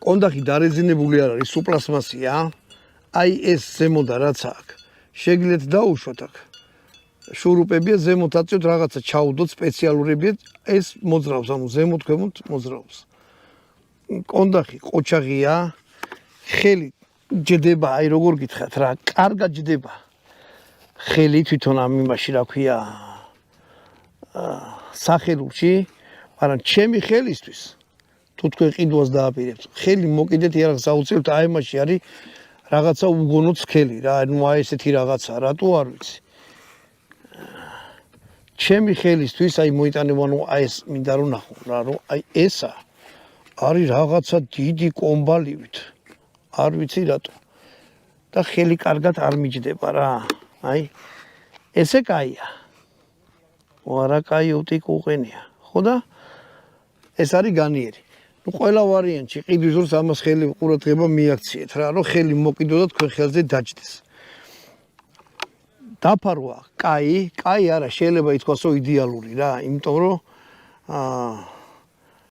კონდახი დარეზინებული არ არის, სუპლასმასია. აი ეს ზემოდან რაც აქვს. შეგიძლიათ დაუშვათ აქ. შურუპებია ზემოთ აწევთ რაღაცა ჩაუდოთ სპეციალურებია ეს მოძრავს, ანუ ზემოთ ქვემოთ მოძრავს. კონდახი ყოჩაღია. ხელი ჯდება, აი როგორ გითხრათ რა, კარგად ჯდება. ხელი თვითონ ამ იმაში რა ქვია სახელურში, მაგრამ ჩემი ხელისთვის თუ თქვენ ყიდვას დააპირებთ, ხელი მოკიდეთ იარაღს აუწევთ, აი მასში არის რაღაცა უგონო ცხელი რა, ნუ აი ესეთი რაღაცა, რატო არ ვიცი. ჩემი ხელისთვის აი მოიტანება, ნუ აი ეს მინდა რომ ნახო რა, რომ აი ესა არის რაღაცა დიდი კომბალივით. არ ვიცი რატო. და ხელი კარგად არ მიჯდება რა. აი ესე კაია. არა კაი უტიკ უყენია. ხო და ეს არის განიერი. ნუ ყველა ვარიანტში ყიდვის დროს ამას ხელი ყურადღება მიაქციეთ რა, რომ ხელი მოკიდო და თქვენ ხელზე დაჯდეს. დაფარვა კაი არა შეიძლება ითქვას რომ იდეალური რა, იმიტომ რომ